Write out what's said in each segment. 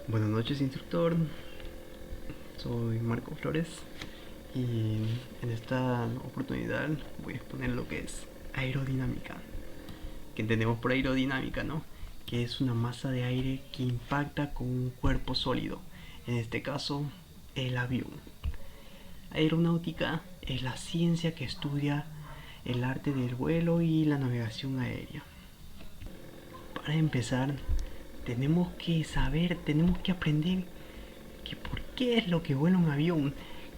Buenas noches, instructor. Soy Marco Flores y en esta oportunidad voy a exponer lo que es aerodinámica. Que entendemos por aerodinámica, ¿no? Que es una masa de aire que impacta con un cuerpo sólido. En este caso, el avión. Aeronáutica es la ciencia que estudia el arte del vuelo y la navegación aérea. Para empezar, tenemos que aprender que por qué es lo que vuela un avión,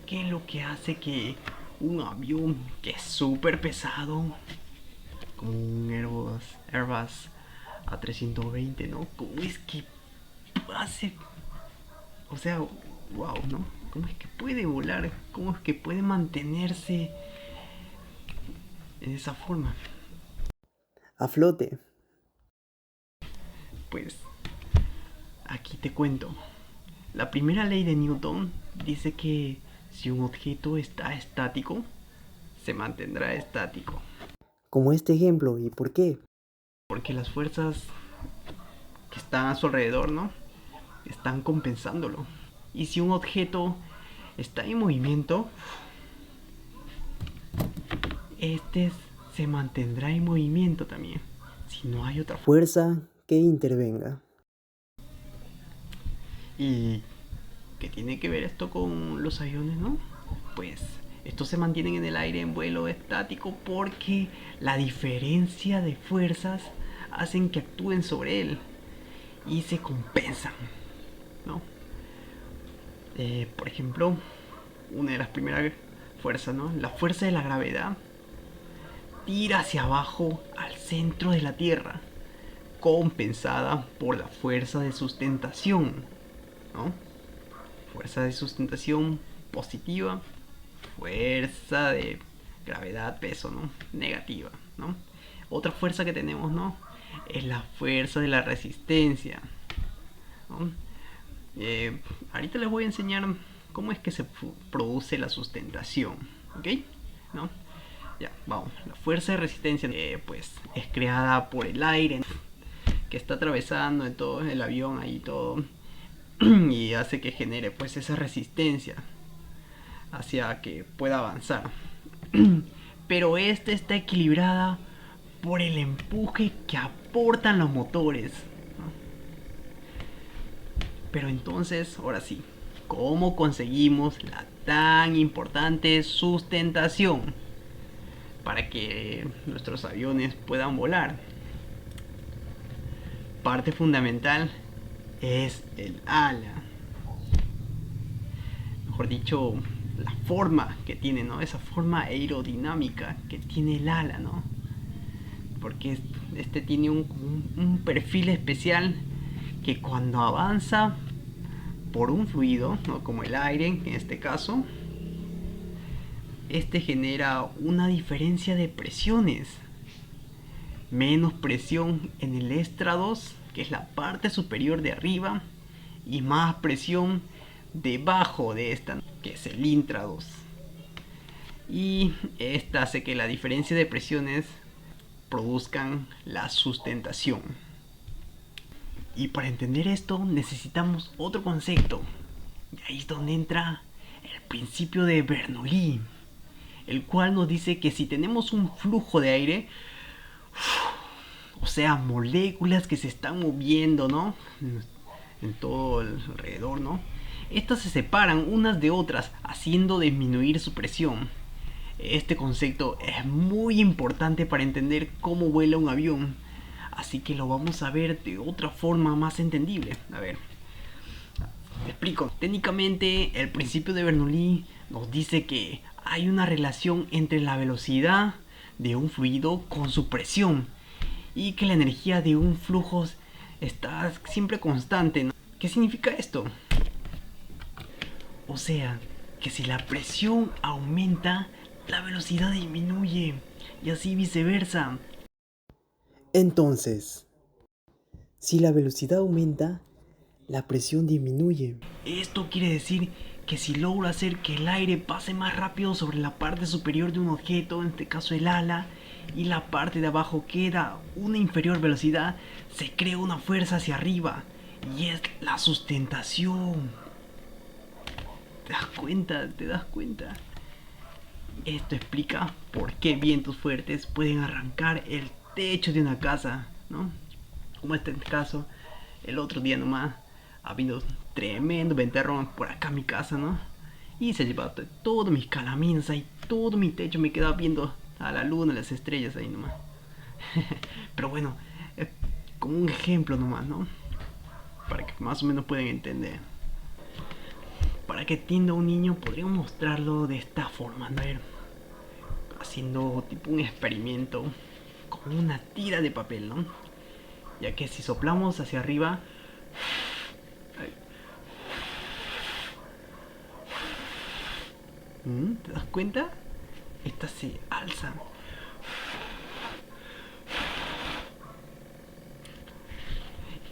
qué es lo que hace que un avión que es súper pesado, como un Airbus A320, ¿no? ¿Cómo es que hace, o sea, wow, ¿no? ¿Cómo es que puede volar? ¿Cómo es que puede mantenerse en esa forma? A flote. Pues aquí te cuento. La primera ley de Newton dice que si un objeto está estático, se mantendrá estático. Como este ejemplo, ¿y por qué? Porque las fuerzas que están a su alrededor, ¿no? Están compensándolo. Y si un objeto está en movimiento, este se mantendrá en movimiento también. Si no hay otra fuerza. Fuerza que intervenga. ¿Y qué tiene que ver esto con los aviones, no? Pues estos se mantienen en el aire en vuelo estático porque la diferencia de fuerzas hacen que actúen sobre él y se compensan, ¿no? Por ejemplo, una de las primeras fuerzas, ¿no? La fuerza de la gravedad tira hacia abajo al centro de la Tierra, compensada por la fuerza de sustentación, ¿no? Fuerza de sustentación positiva, fuerza de gravedad, peso, ¿no? Negativa, ¿no? Otra fuerza que tenemos, ¿no? Es la fuerza de la resistencia, ¿no? Ahorita les voy a enseñar cómo es que se produce la sustentación, ¿ok? ¿No? Ya, vamos. La fuerza de resistencia pues es creada por el aire que está atravesando en todo el avión ahí todo y hace que genere pues esa resistencia hacia que pueda avanzar. Pero esta está equilibrada por el empuje que aportan los motores. Pero entonces, ahora sí, ¿cómo conseguimos la tan importante sustentación para que nuestros aviones puedan volar? Parte fundamental es el ala. Mejor dicho, la forma que tiene, ¿no? Esa forma aerodinámica que tiene el ala, ¿no? Porque este tiene un perfil especial que cuando avanza por un fluido, ¿no? Como el aire en este caso, este genera una diferencia de presiones. Menos presión en el estrados, que es la parte superior de arriba, y más presión debajo de esta, que es el intrados. Y esta hace que la diferencia de presiones produzcan la sustentación. Y para entender esto necesitamos otro concepto. Y ahí es donde entra el principio de Bernoulli, el cual nos dice que si tenemos un flujo de aire, o sea, moléculas que se están moviendo, ¿no? En todo el alrededor, ¿no? Estas se separan unas de otras, haciendo disminuir su presión. Este concepto es muy importante para entender cómo vuela un avión, así que lo vamos a ver de otra forma más entendible. A ver, te explico. Técnicamente, el principio de Bernoulli nos dice que hay una relación entre la velocidad de un fluido con su presión y que la energía de un flujo está siempre constante, ¿no? ¿Qué significa esto? O sea, que si la presión aumenta, la velocidad disminuye y así viceversa. Entonces, si la velocidad aumenta, la presión disminuye. Esto quiere decir que si logro hacer que el aire pase más rápido sobre la parte superior de un objeto, en este caso el ala, y la parte de abajo queda una inferior velocidad, se crea una fuerza hacia arriba y es la sustentación. ¿Te das cuenta? ¿Te das cuenta? Esto explica por qué vientos fuertes pueden arrancar el techo de una casa, ¿no? Como este caso, el otro día nomás, ha habido tremendo ventarrón por acá en mi casa, ¿no? Y se ha llevado todos mis calaminos ahí, todo mi techo, me quedaba viendo a la luna, las estrellas ahí nomás. Pero bueno, como un ejemplo nomás, ¿no? Para que más o menos puedan entender. Para que entienda un niño, podríamos mostrarlo de esta forma, ¿no? Haciendo tipo un experimento con una tira de papel, ¿no? Ya que si soplamos hacia arriba, ¿te das cuenta? Esta se alza.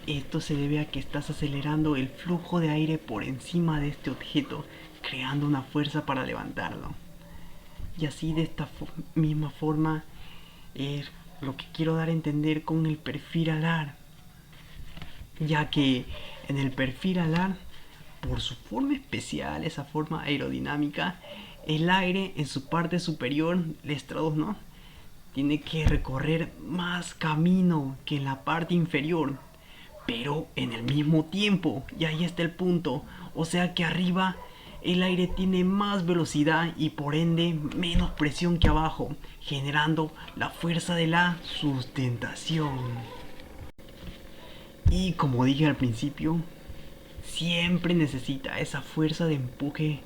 Esto se debe a que estás acelerando el flujo de aire por encima de este objeto, creando una fuerza para levantarlo. Y así de esta misma forma es lo que quiero dar a entender con el perfil alar, ya que en el perfil alar, por su forma especial, esa forma aerodinámica, el aire en su parte superior, el estrados, ¿no? Tiene que recorrer más camino que en la parte inferior, pero en el mismo tiempo, y ahí está el punto, o sea que arriba el aire tiene más velocidad y por ende menos presión que abajo, generando la fuerza de la sustentación. Y como dije al principio, siempre necesita esa fuerza de empuje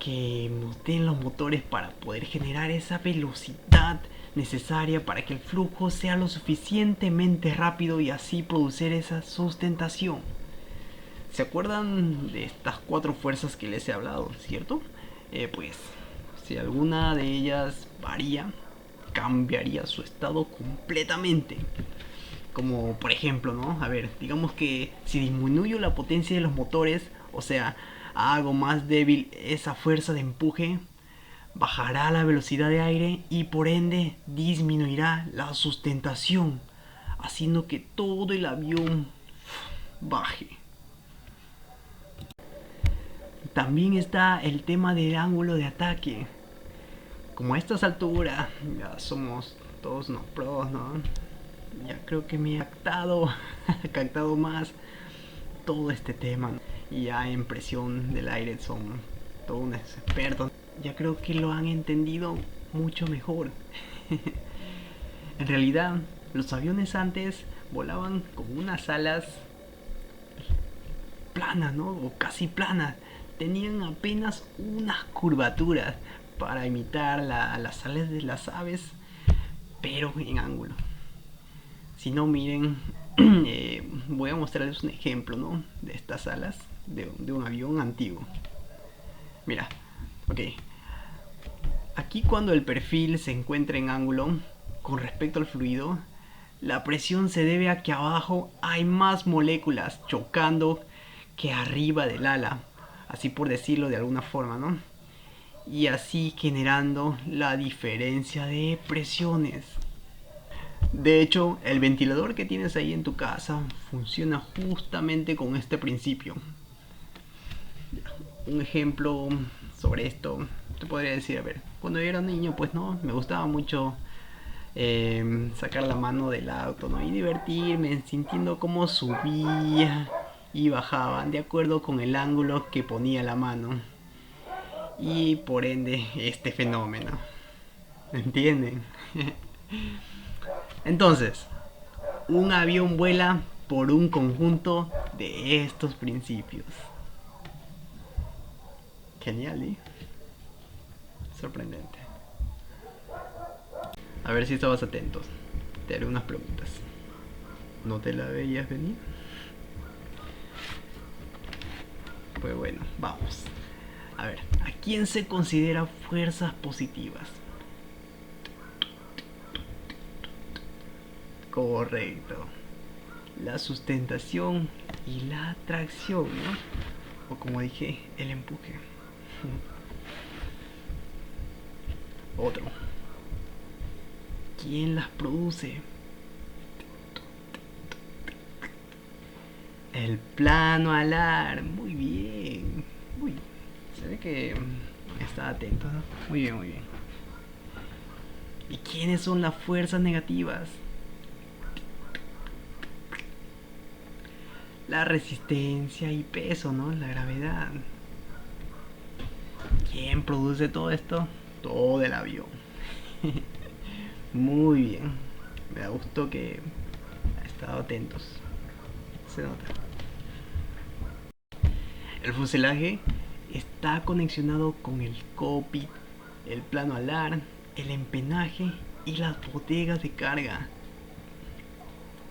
que nos den los motores para poder generar esa velocidad necesaria para que el flujo sea lo suficientemente rápido y así producir esa sustentación. ¿Se acuerdan de estas 4 fuerzas que les he hablado, cierto? Pues si alguna de ellas varía, cambiaría su estado completamente. Como por ejemplo, ¿no? A ver, digamos que si disminuyo la potencia de los motores, o sea, hago más débil esa fuerza de empuje, bajará la velocidad de aire y por ende disminuirá la sustentación, haciendo que todo el avión baje. También está el tema del ángulo de ataque. Como a estas alturas ya somos todos unos pros, ¿no? Ya creo que me he captado más todo este tema, ¿no? Y ya en presión del aire son todos unos expertos. Ya creo que lo han entendido mucho mejor. En realidad, los aviones antes volaban con unas alas planas, ¿no? O casi planas. Tenían apenas unas curvaturas para imitar las alas de las aves, pero en ángulo. Si no, miren, voy a mostrarles un ejemplo, ¿no? De estas alas de un avión antiguo. Mira, ok. Aquí cuando el perfil se encuentra en ángulo con respecto al fluido, la presión se debe a que abajo hay más moléculas chocando que arriba del ala, así por decirlo de alguna forma, ¿no? Y así generando la diferencia de presiones. De hecho, el ventilador que tienes ahí en tu casa funciona justamente con este principio. Un ejemplo sobre esto, te podría decir, a ver, cuando yo era niño, pues no, me gustaba mucho sacar la mano del auto, ¿no? Y divertirme sintiendo cómo subía y bajaba de acuerdo con el ángulo que ponía la mano. Y por ende, este fenómeno. ¿Entienden? Entonces, un avión vuela por un conjunto de estos principios. Genial, ¿eh? Sorprendente. A ver si estabas atentos. Te haré unas preguntas. ¿No te la veías venir? Pues bueno, vamos. A ver, ¿a quién se considera fuerzas positivas? Correcto. La sustentación y la tracción, ¿no? O como dije, el empuje. Otro. ¿Quién las produce? El plano alar. Muy bien. Uy, se ve que está atento, ¿no? Muy bien, muy bien. ¿Y quiénes son las fuerzas negativas? La resistencia y peso, ¿no? La gravedad. ¿Quién produce todo esto? Todo el avión. Muy bien. Me gustó que ha estado atentos. Se nota. El fuselaje está conexionado con el cockpit, el plano alar, el empenaje y las bodegas de carga.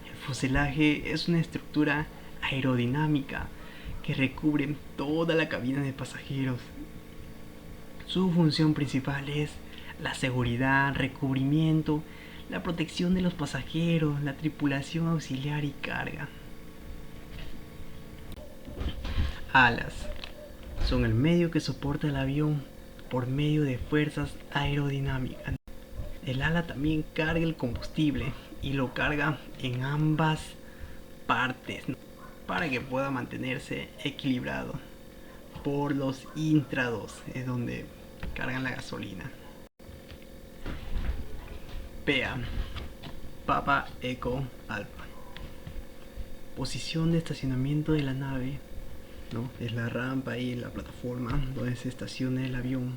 El fuselaje es una estructura aerodinámica que recubre toda la cabina de pasajeros. Su función principal es la seguridad, recubrimiento, la protección de los pasajeros, la tripulación auxiliar y carga. Alas son el medio que soporta el avión por medio de fuerzas aerodinámicas. El ala también carga el combustible y lo carga en ambas partes para que pueda mantenerse equilibrado. Por los intrados es donde cargan la gasolina. PA, Papa Eco Alpha. Posición de estacionamiento de la nave, ¿no? Es la rampa y la plataforma donde se estaciona el avión.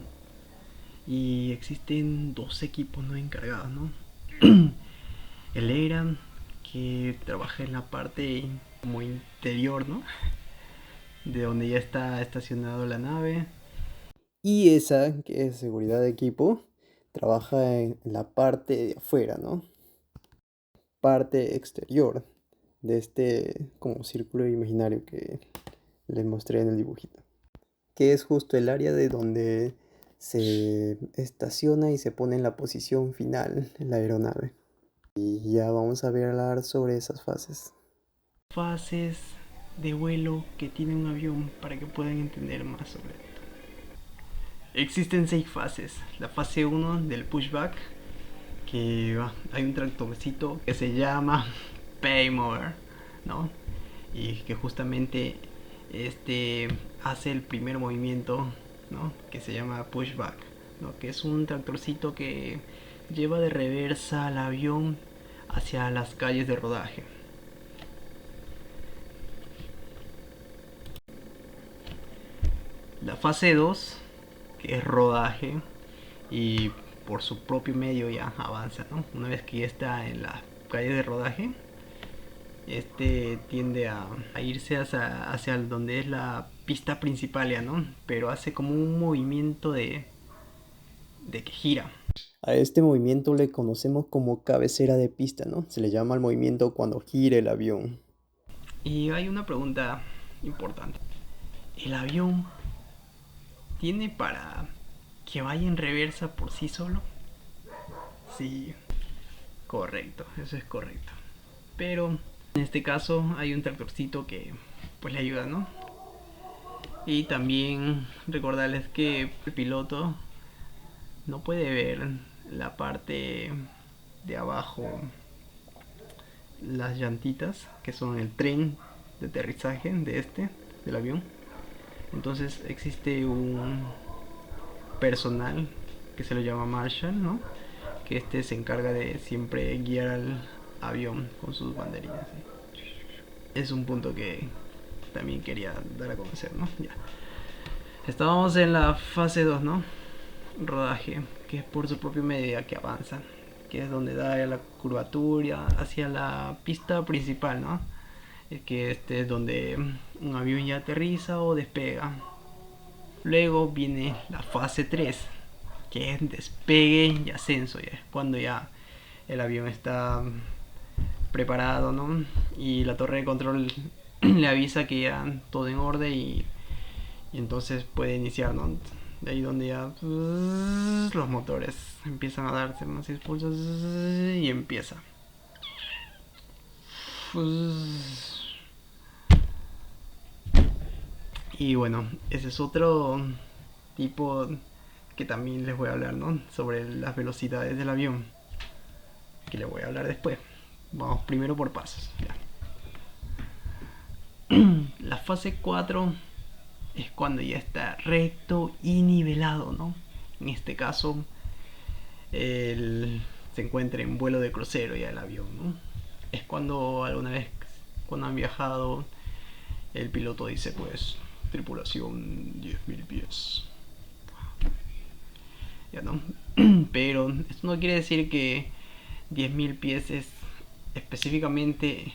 Y existen dos equipos no encargados, ¿no? El ERA, que trabaja en la parte como interior, ¿no? De donde ya está estacionado la nave. Y esa, que es seguridad de equipo, trabaja en la parte de afuera, ¿no? Parte exterior de este como círculo imaginario que les mostré en el dibujito. Que es justo el área de donde se estaciona y se pone en la posición final la aeronave. Y ya vamos a hablar sobre esas fases. Fases de vuelo que tiene un avión para que puedan entender más sobre esto. Existen 6 fases. La fase 1 del pushback, que hay un tractorcito que se llama Paymover, ¿no? Y que justamente este hace el primer movimiento, ¿no? Que se llama pushback, ¿no? Que es un tractorcito que lleva de reversa al avión hacia las calles de rodaje. La fase 2, que es rodaje, y por su propio medio ya avanza, ¿no? Una vez que ya está en la calle de rodaje, este tiende a irse hacia donde es la pista principal ya, ¿no? Pero hace como un movimiento de que gira. A este movimiento le conocemos como cabecera de pista, ¿no? Se le llama al movimiento cuando gira el avión. Y hay una pregunta importante. ¿El avión tiene para que vaya en reversa por sí solo? Sí, correcto, eso es correcto. Pero en este caso hay un tractorcito que pues le ayuda, ¿no? Y también recordarles que el piloto no puede ver la parte de abajo, las llantitas, que son el tren de aterrizaje del avión. Entonces existe un personal que se lo llama Marshall, ¿no? Que este se encarga de siempre guiar al avión con sus banderinas, ¿sí? Es un punto que también quería dar a conocer, ¿no? Ya. Estábamos en la fase 2, ¿no? Rodaje, que es por su propio medio que avanza, que es donde da la curvatura hacia la pista principal, ¿no? Que este es donde un avión ya aterriza o despega. Luego viene la fase 3, que es despegue y ascenso, ya es cuando ya el avión está preparado, ¿no? Y la torre de control le avisa que ya todo en orden y entonces puede iniciar, ¿no? De ahí donde ya los motores empiezan a darse más impulsos y empieza. Y bueno, ese es otro tipo que también les voy a hablar, ¿no? Sobre las velocidades del avión, que les voy a hablar después. Vamos primero por pasos. Ya. La fase 4 es cuando ya está recto y nivelado, ¿no? En este caso, se encuentra en vuelo de crucero ya el avión, ¿no? Es cuando alguna vez, cuando han viajado, el piloto dice, pues, tripulación 10.000 pies. Ya no. Pero esto no quiere decir que 10.000 pies es específicamente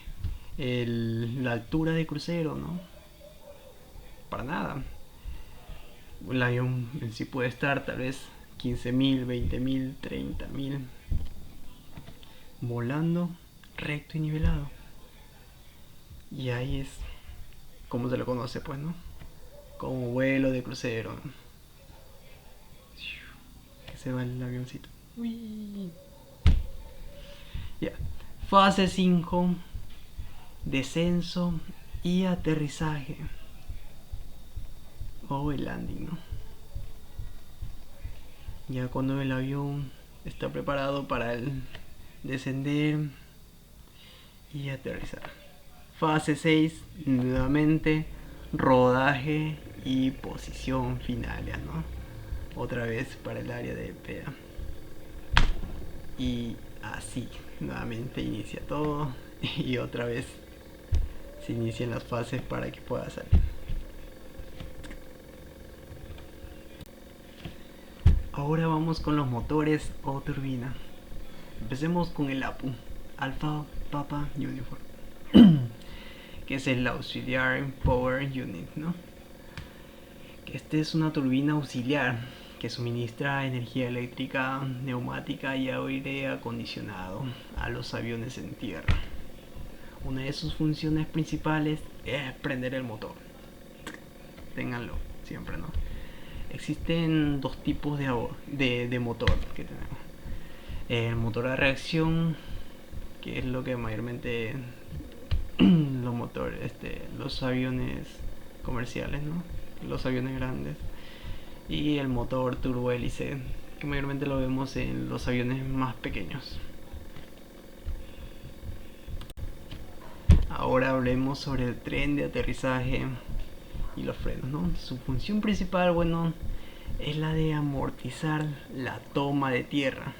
la altura de crucero, ¿no? Para nada. El avión en sí puede estar tal vez 15.000, 20.000, 30.000 volando recto y nivelado. Y ahí es como se lo conoce, pues, ¿no? Como vuelo de crucero. Que se va el avioncito. Uy. Ya. Fase 5. Descenso y aterrizaje. O el landing, ¿no? Ya cuando el avión está preparado para el descender y aterrizar. Fase 6, nuevamente rodaje y posición final, ya, ¿no? Otra vez para el área de PA. Y así, nuevamente inicia todo y otra vez se inician las fases para que pueda salir. Ahora vamos con los motores o turbina. Empecemos con el APU, Alpha Papa Uniform, que es el Auxiliary Power Unit, ¿no? Que este es una turbina auxiliar que suministra energía eléctrica, neumática y aire acondicionado a los aviones en tierra. Una de sus funciones principales es prender el motor. Ténganlo siempre, ¿no? Existen dos tipos de motor que tenemos. El motor a reacción, que es lo que mayormente los motores, los aviones comerciales, ¿no? Los aviones grandes. Y el motor turbohélice, que mayormente lo vemos en los aviones más pequeños. Ahora hablemos sobre el tren de aterrizaje y los frenos, ¿no? Su función principal, bueno, es la de amortizar la toma de tierra.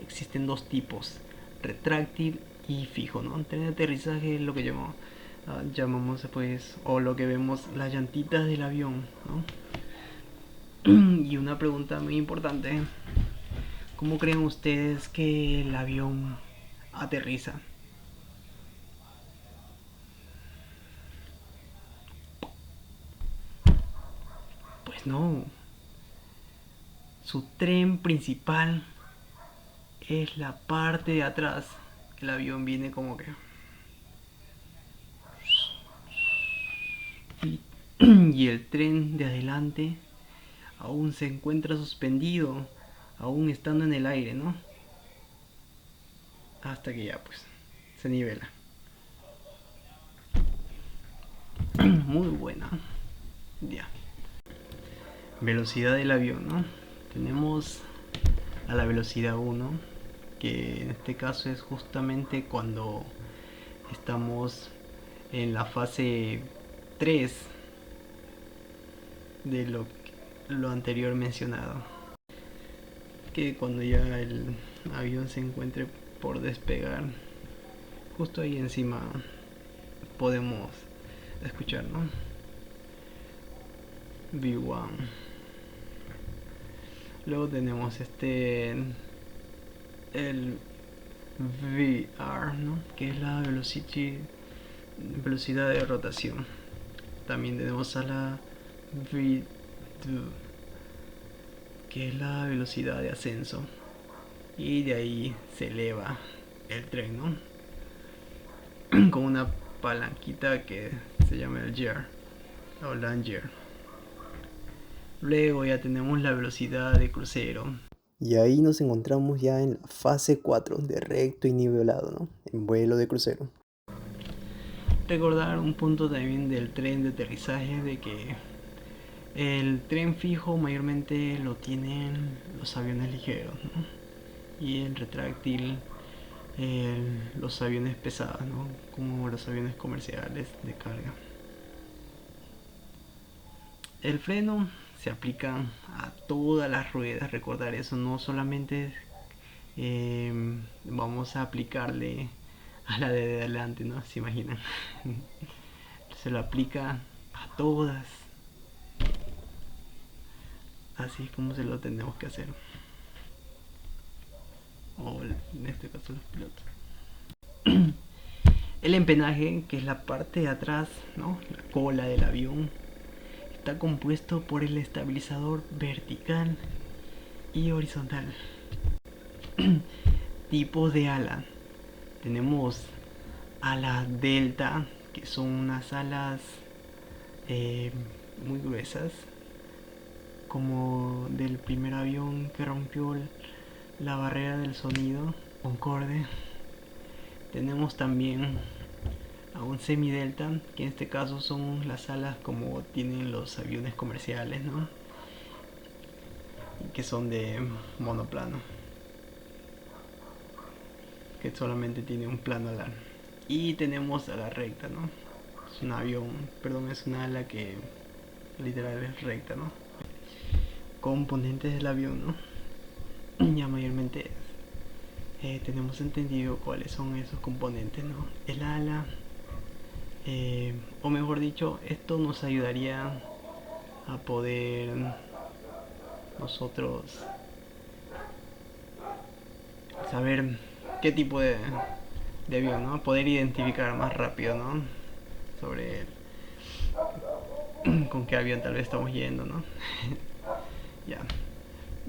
Existen dos tipos, retráctil y fijo, ¿no? El tren de aterrizaje es lo que llamamos pues, o lo que vemos, las llantitas del avión, ¿no? Y una pregunta muy importante, ¿cómo creen ustedes que el avión aterriza? Pues no, su tren principal es la parte de atrás. El avión viene como que... Y el tren de adelante aún se encuentra suspendido, aún estando en el aire, ¿no? Hasta que ya pues se nivela. Muy buena. Ya. Velocidad del avión, ¿no? Tenemos a la velocidad 1, que en este caso es justamente cuando estamos en la fase 3 de lo anterior mencionado, que cuando ya el avión se encuentre por despegar, justo ahí encima podemos escuchar, ¿no? V1. Luego tenemos el VR, ¿no? Que es la velocidad de rotación. También tenemos a la V2, que es la velocidad de ascenso. Y de ahí se eleva el tren, ¿no? Con una palanquita que se llama el gear o land gear. Luego ya tenemos la velocidad de crucero. Y ahí nos encontramos ya en la fase 4 de recto y nivelado, ¿no? En vuelo de crucero. Recordar un punto también del tren de aterrizaje, de que el tren fijo mayormente lo tienen los aviones ligeros, ¿no? Y el retráctil los aviones pesados, ¿no? Como los aviones comerciales de carga. El freno se aplica a todas las ruedas, recordar eso, no solamente vamos a aplicarle a la de adelante, ¿no? ¿Se imaginan? Se lo aplica a todas. Así es como se lo tenemos que hacer. O en este caso los pilotos. El empenaje, que es la parte de atrás, ¿no? La cola del avión, está compuesto por el estabilizador vertical y horizontal. Tipos de ala. Tenemos alas delta, que son unas alas muy gruesas, como del primer avión que rompió la barrera del sonido, Concorde. Tenemos también a un semidelta, que en este caso son las alas como tienen los aviones comerciales, ¿no? Que son de monoplano, que solamente tiene un plano alar. Y tenemos a la recta, ¿no? Es un avión, perdón, es una ala que literal es recta, ¿no? Componentes del avión, ¿no? Ya mayormente tenemos entendido cuáles son esos componentes, ¿no? El ala, o mejor dicho, esto nos ayudaría a poder nosotros saber qué tipo de avión, ¿no? Poder identificar más rápido, ¿no? Sobre con qué avión tal vez estamos yendo, ¿no? Ya.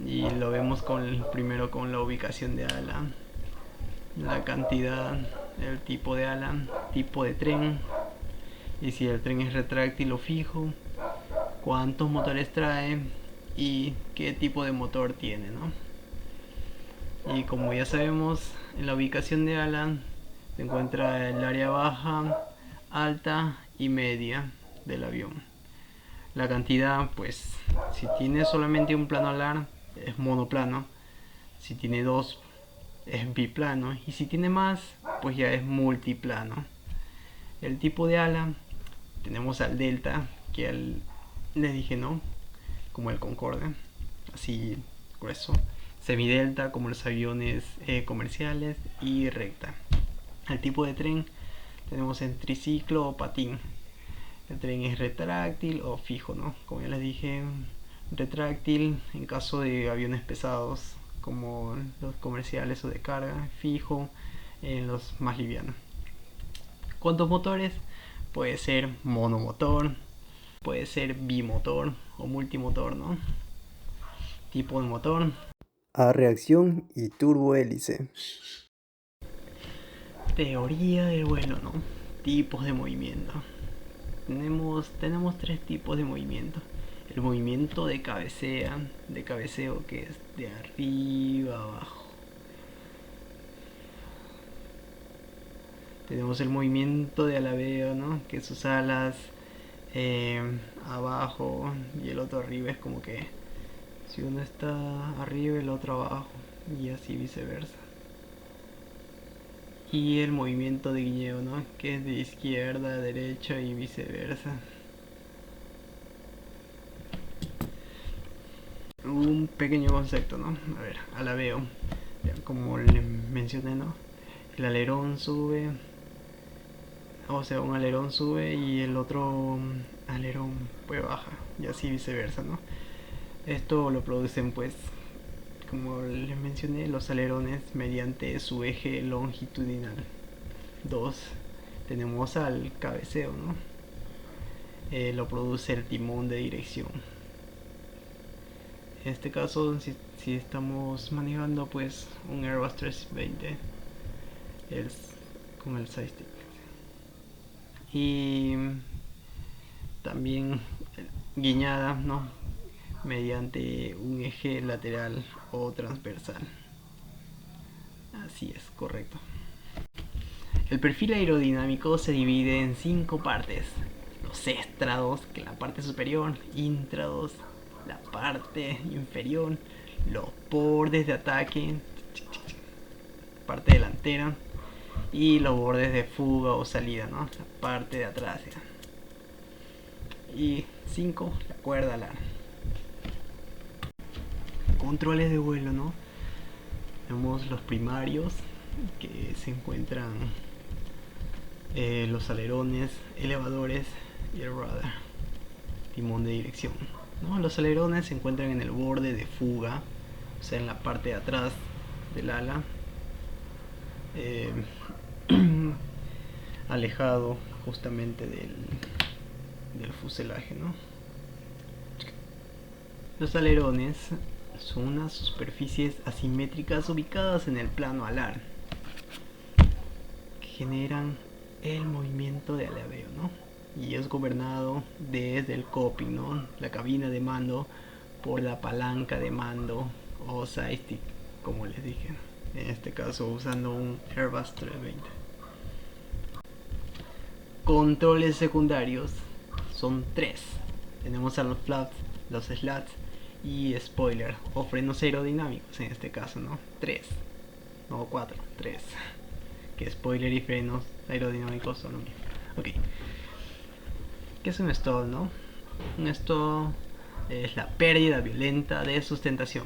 Y lo vemos primero con la ubicación de ala, la cantidad, el tipo de ala, tipo de tren, y si el tren es retráctil o fijo, cuántos motores trae y qué tipo de motor tiene, ¿no? Y como ya sabemos, en la ubicación de ala se encuentra el área baja, alta y media del avión. La cantidad, pues, si tiene solamente un plano alar, es monoplano. Si tiene dos, es biplano. Y si tiene más, pues ya es multiplano. El tipo de ala, tenemos al delta, que le dije no, como el Concorde, así grueso. Semidelta, como los aviones comerciales, y recta. El tipo de tren, tenemos en triciclo o patín. El tren es retráctil o fijo, ¿no? Como ya les dije, retráctil en caso de aviones pesados como los comerciales o de carga, fijo en los más livianos. ¿Cuántos motores? Puede ser monomotor, puede ser bimotor o multimotor, ¿no? Tipo de motor. A reacción y turbohélice. Teoría del vuelo, ¿no? Tipos de movimiento. Tenemos tres tipos de movimiento. El movimiento de cabeceo, que es de arriba a abajo. Tenemos el movimiento de alabeo, ¿no? Que sus alas abajo y el otro arriba, es como que si uno está arriba el otro abajo, y así viceversa. Y el movimiento de guiñeo, ¿no? Que es de izquierda a derecha y viceversa. Un pequeño concepto, ¿no? A ver, alabeo. Como le mencioné, ¿no? El alerón sube, o sea, un alerón sube y el otro alerón pues baja, y así viceversa, ¿no? Esto lo producen, pues, como les mencioné, los alerones mediante su eje longitudinal. 2. Tenemos al cabeceo, ¿no? Lo produce el timón de dirección. En este caso, si estamos manejando pues un Airbus 320 con el joystick. Y también guiñada, ¿no? Mediante un eje lateral o transversal. Así es, correcto. El perfil aerodinámico se divide en 5 partes. Los estrados, que es la parte superior, intrados, la parte inferior, los bordes de ataque parte delantera, y los bordes de fuga o salida, ¿no? La parte de atrás, ¿ya? Y 5, la cuerda alar. Controles de vuelo, ¿no? Tenemos los primarios, que se encuentran los alerones, elevadores y el radar, timón de dirección, ¿no? Los alerones se encuentran en el borde de fuga, o sea, en la parte de atrás del ala, alejado justamente del fuselaje, ¿no? Los alerones son unas superficies asimétricas ubicadas en el plano alar que generan el movimiento de aleveo, ¿no? Y es gobernado desde el cockpit, ¿no? La cabina de mando, por la palanca de mando o joystick, como les dije, en este caso usando un Airbus 320. Controles secundarios son 3. Tenemos a los flaps, los slats y spoiler o frenos aerodinámicos en este caso, ¿no? 3, no 4, 3. Que spoiler y frenos aerodinámicos son lo mismo. Ok. ¿Qué es un stall, no? Un stall es la pérdida violenta de sustentación.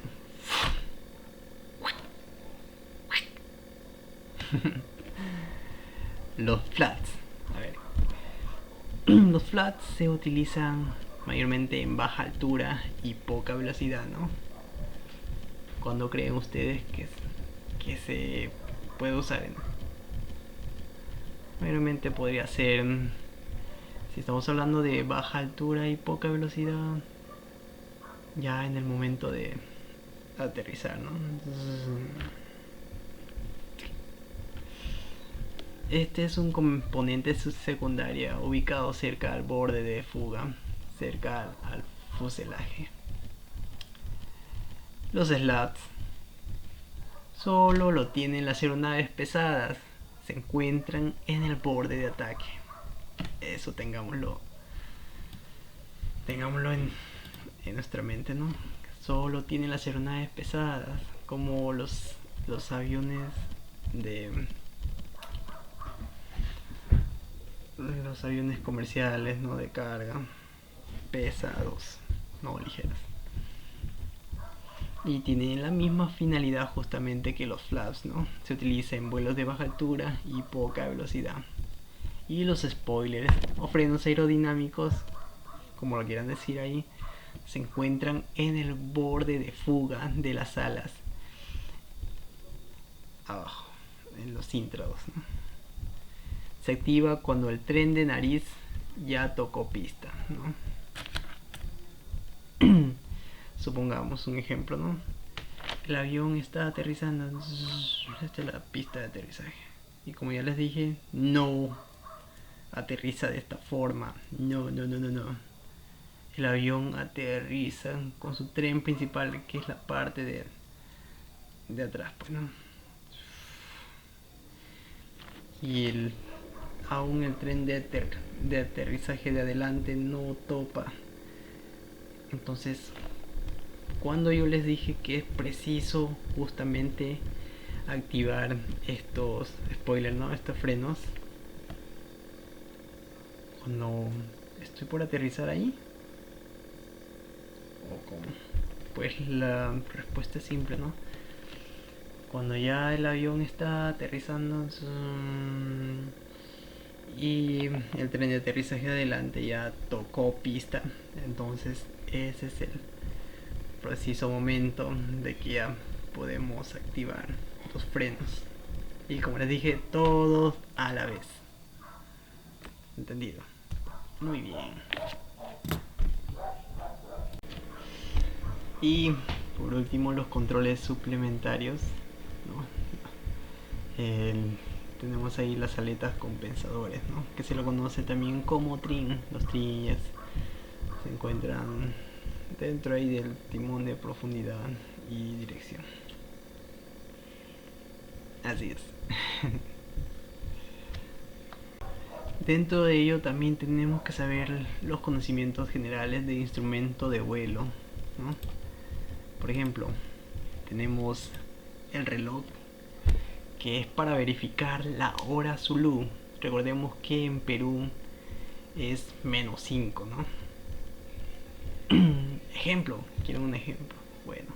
Los flats. A ver. Los flats se utilizan mayormente en baja altura y poca velocidad, ¿no? ¿Cuándo creen ustedes que se puede usar? Mayormente podría ser, si estamos hablando de baja altura y poca velocidad, ya en el momento de aterrizar, ¿no? Este es un componente secundario ubicado cerca al borde de fuga, cerca al fuselaje. Los slats solo lo tienen las aeronaves pesadas, se encuentran en el borde de ataque. Eso tengámoslo en nuestra mente, ¿no? Solo tienen las aeronaves pesadas, como los aviones de los aviones comerciales, ¿no? De carga, pesados, no ligeros. Y tienen la misma finalidad justamente que los flaps, ¿no? Se utiliza en vuelos de baja altura y poca velocidad. Y los spoilers o frenos aerodinámicos, como lo quieran decir ahí, se encuentran en el borde de fuga de las alas, abajo, en los intrados, ¿no? Se activa cuando el tren de nariz ya tocó pista, ¿no? Supongamos un ejemplo, ¿no? El avión está aterrizando, esta es la pista de aterrizaje, y como ya les dije, no aterriza de esta forma, no. El avión aterriza con su tren principal, que es la parte de atrás, pues, ¿no? Y aún el tren de aterrizaje de adelante no topa. Entonces, cuando yo les dije que es preciso justamente activar estos spoilers, ¿no? Estos frenos, cuando estoy por aterrizar ahí, o como, pues la respuesta es simple, ¿no? Cuando ya el avión está aterrizando y el tren de aterrizaje adelante ya tocó pista, entonces ese es el preciso momento de que ya podemos activar los frenos. Y como les dije, todos a la vez. ¿Entendido? Muy bien. Y por último, los controles suplementarios, ¿no? Tenemos ahí las aletas compensadores, ¿no? Que se lo conoce también como trim. Los trim se encuentran dentro ahí del timón de profundidad y dirección. Así es. Dentro de ello también tenemos que saber los conocimientos generales de instrumento de vuelo, ¿no? Por ejemplo, tenemos el reloj, que es para verificar la hora Zulu. Recordemos que en Perú es -5, ¿no? Ejemplo, quiero un ejemplo. Bueno,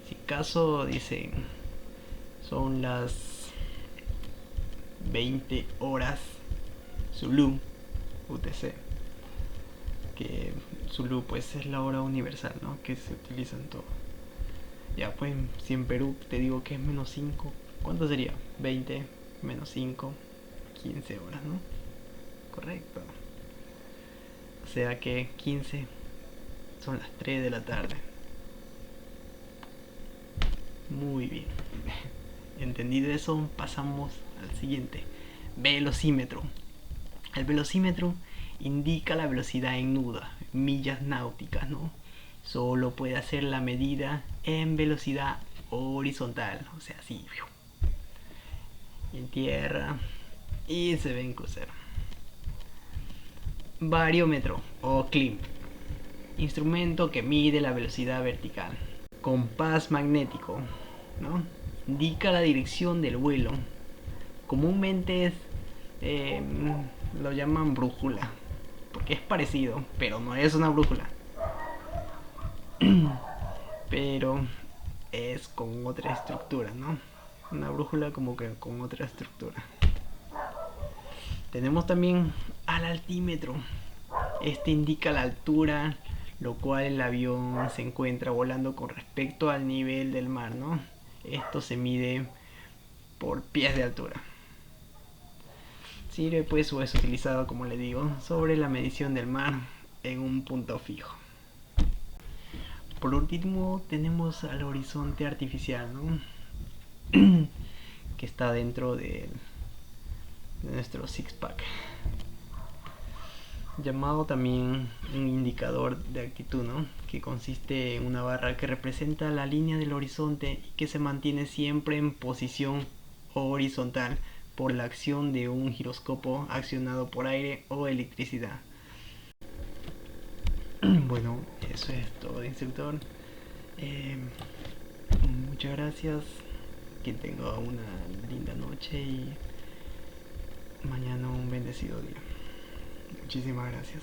si caso dicen son las 20 horas Zulu UTC, que Zulu pues es la hora universal, ¿no? Que se utiliza en todo. Ya pues, si en Perú te digo que es -5, ¿cuánto sería? 20 -5, 15 horas, ¿no? Correcto. O sea que 15 son las 3 de la tarde. Muy bien. Entendido eso, pasamos al siguiente. Velocímetro. El velocímetro indica la velocidad en nuda, millas náuticas, ¿no? Solo puede hacer la medida en velocidad horizontal, o sea, así, en tierra y se ve en crucero. Bariómetro o CLIM, instrumento que mide la velocidad vertical. Compás magnético, ¿no? Indica la dirección del vuelo. Comúnmente lo llaman brújula, porque es parecido, pero no es una brújula. Pero es con otra estructura, ¿no? Una brújula como que con otra estructura. Tenemos también al altímetro. Este indica la altura, lo cual el avión se encuentra volando con respecto al nivel del mar, ¿no? Esto se mide por pies de altura. Sirve pues o es utilizado, como le digo, sobre la medición del mar en un punto fijo. Por último tenemos al horizonte artificial, ¿no? Que está dentro de nuestro six pack, llamado también un indicador de actitud, ¿no? Que consiste en una barra que representa la línea del horizonte y que se mantiene siempre en posición horizontal por la acción de un giroscopio accionado por aire o electricidad. Bueno, eso es todo, instructor. Muchas gracias, que tenga una linda noche y mañana un bendecido día. Muchísimas gracias.